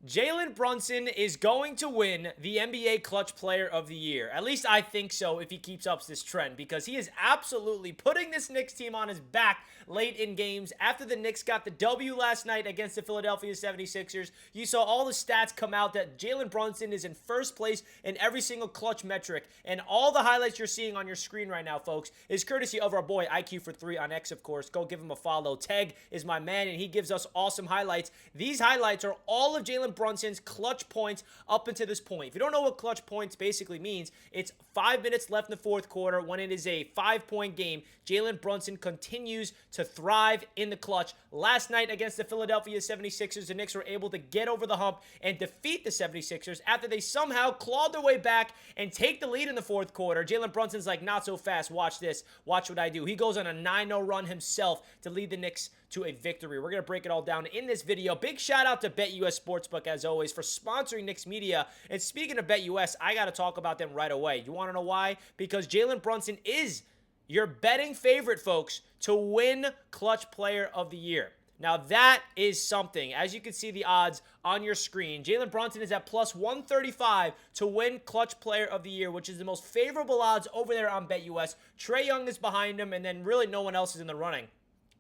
Jalen Brunson is going to win the NBA Clutch Player of the Year. At least I think so if he keeps up this trend because he is absolutely putting this Knicks team on his back late in games. After the Knicks got the W last night against the Philadelphia 76ers, you saw all the stats come out that Jalen Brunson is in first place in every single clutch metric. And all the highlights you're seeing on your screen right now, folks, is courtesy of our boy IQ4 3 on X, of course. Go give him a follow. Tag is my man, and he gives us awesome highlights. These highlights are all of Jalen Brunson's clutch points up until this point. If you don't know what clutch points basically means, it's 5 minutes left in the fourth quarter when it is a 5-point game. Jalen Brunson continues to thrive in the clutch. Last night against the Philadelphia 76ers, the Knicks were able to get over the hump and defeat the 76ers after they somehow clawed their way back and take the lead in the fourth quarter. Jalen Brunson's like, not so fast. Watch this. Watch what I do. He goes on a 9-0 run himself to lead the Knicks to a victory. We're going to break it all down in this video. Big shout out to BetUS Sportsbook, as always, for sponsoring Knicks Media. And speaking of BetUS, I got to talk about them right away. You want to know why? Because Jalen Brunson is your betting favorite, folks, to win Clutch Player of the Year. Now, that is something. As you can see the odds on your screen, Jalen Brunson is at plus 135 to win Clutch Player of the Year, which is the most favorable odds over there on BetUS. Trae Young is behind him, and then really no one else is in the running.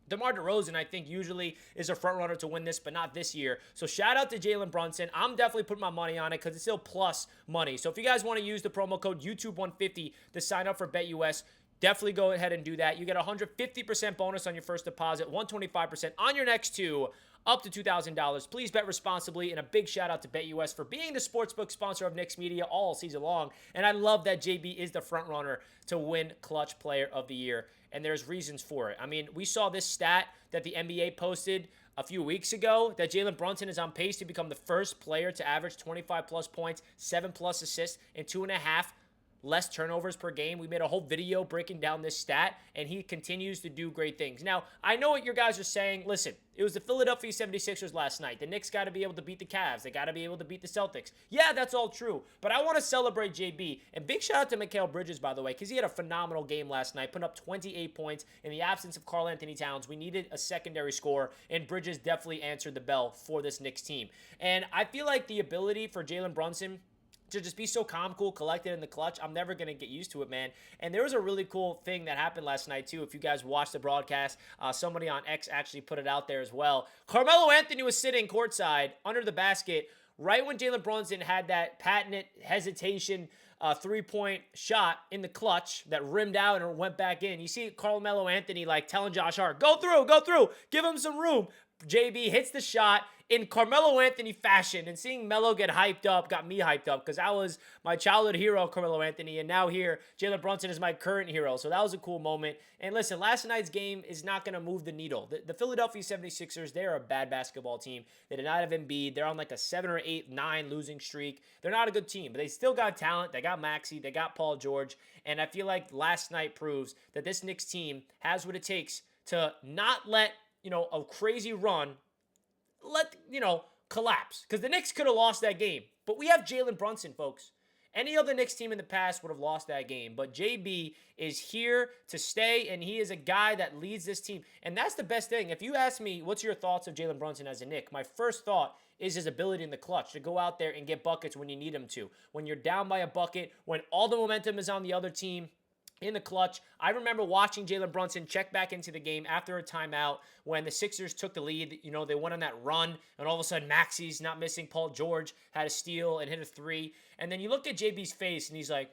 DeMar DeRozan, I think, usually is a front runner to win this, but not this year. So shout out to Jalen Brunson. I'm definitely putting my money on it because it's still plus money. So if you guys want to use the promo code YouTube150 to sign up for BetUS, definitely go ahead and do that. You get a 150% bonus on your first deposit, 125% on your next two, up to $2,000. Please bet responsibly, and a big shout out to BetUS for being the sportsbook sponsor of Knicks Media all season long. And I love that JB is the front runner to win Clutch Player of the Year, and there's reasons for it. I mean, we saw this stat that the NBA posted a few weeks ago that Jalen Brunson is on pace to become the first player to average 25-plus points, 7-plus assists, and 2.5 less turnovers per game. We made a whole video breaking down this stat, and he continues to do great things. Now, I know what you guys are saying. Listen, it was the Philadelphia 76ers last night. The Knicks got to be able to beat the Cavs. They got to be able to beat the Celtics. Yeah, that's all true, but I want to celebrate JB. And big shout out to Mikal Bridges, by the way, because he had a phenomenal game last night, putting up 28 points in the absence of Karl-Anthony Towns. We needed a secondary scorer, and Bridges definitely answered the bell for this Knicks team. And I feel like the ability for Jalen Brunson to just be so calm, cool, collected in the clutch, I'm never going to get used to it, man. And there was a really cool thing that happened last night, too. If you guys watched the broadcast, somebody on X actually put it out there as well. Carmelo Anthony was sitting courtside under the basket right when Jalen Brunson had that patented hesitation three-point shot in the clutch that rimmed out and went back in. You see Carmelo Anthony like telling Josh Hart, go through, give him some room. JB hits the shot in Carmelo Anthony fashion, and seeing Melo get hyped up got me hyped up because that was my childhood hero, Carmelo Anthony, and now here, Jalen Brunson is my current hero, so that was a cool moment. And listen, last night's game is not going to move the needle. The Philadelphia 76ers, they're a bad basketball team. They did not have Embiid. They're on like a 7 or 8, 9 losing streak. They're not a good team, but they still got talent. They got Maxey. They got Paul George, and I feel like last night proves that this Knicks team has what it takes to not let a crazy run collapse. Because the Knicks could have lost that game. But we have Jalen Brunson, folks. Any other Knicks team in the past would have lost that game. But JB is here to stay, and he is a guy that leads this team. And that's the best thing. If you ask me, what's your thoughts of Jalen Brunson as a Knick? My first thought is his ability in the clutch to go out there and get buckets when you need him to. When you're down by a bucket, when all the momentum is on the other team, in the clutch. I remember watching Jalen Brunson check back into the game after a timeout when the Sixers took the lead. They went on that run, and all of a sudden Maxey's not missing. Paul George had a steal and hit a three. And then you looked at JB's face, and he's like,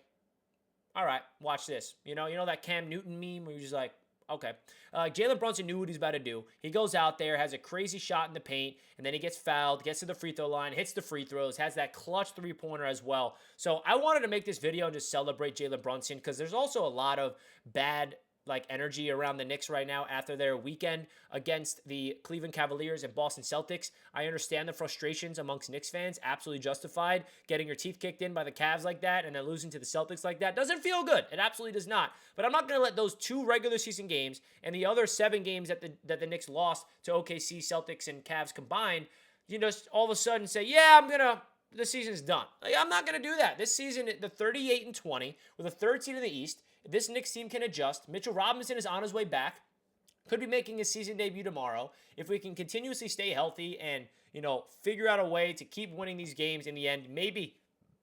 all right, watch this. You know that Cam Newton meme where you're just like, okay. Jalen Brunson knew what he was about to do. He goes out there, has a crazy shot in the paint, and then he gets fouled, gets to the free throw line, hits the free throws, has that clutch three-pointer as well. So I wanted to make this video and just celebrate Jalen Brunson because there's also a lot of bad energy around the Knicks right now after their weekend against the Cleveland Cavaliers and Boston Celtics. I understand the frustrations amongst Knicks fans, absolutely justified. Getting your teeth kicked in by the Cavs like that and then losing to the Celtics like that doesn't feel good. It absolutely does not. But I'm not going to let those 2 regular season games and the other 7 games that the Knicks lost to OKC, Celtics, and Cavs combined, just all of a sudden say, yeah, the season's done. I'm not going to do that. This season, the 38-20 with a 3rd seed in the East, this Knicks team can adjust. Mitchell Robinson is on his way back. Could be making his season debut tomorrow. If we can continuously stay healthy and figure out a way to keep winning these games in the end. Maybe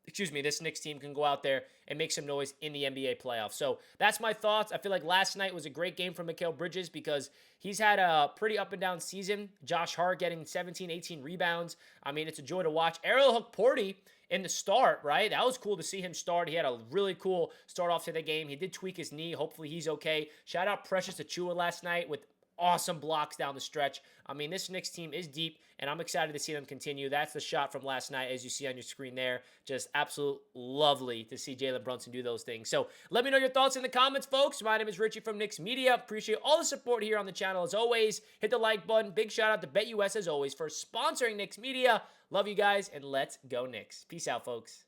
this Knicks team can go out there and make some noise in the NBA playoffs. So that's my thoughts. I feel like last night was a great game for Mikal Bridges because he's had a pretty up and down season. Josh Hart getting 17, 18 rebounds. I mean, it's a joy to watch. Ariel Hook-Porty in the start, right? That was cool to see him start. He had a really cool start off to the game. He did tweak his knee. Hopefully he's okay. Shout out Precious Achiuwa last night with awesome blocks down the stretch. I mean, this Knicks team is deep, and I'm excited to see them continue. That's the shot from last night, as you see on your screen there. Just absolute lovely to see Jalen Brunson do those things. So let me know your thoughts in the comments, folks. My name is Richie from Knicks Media. Appreciate all the support here on the channel. As always, hit the like button. Big shout out to BetUS, as always, for sponsoring Knicks Media. Love you guys, and let's go Knicks. Peace out, folks.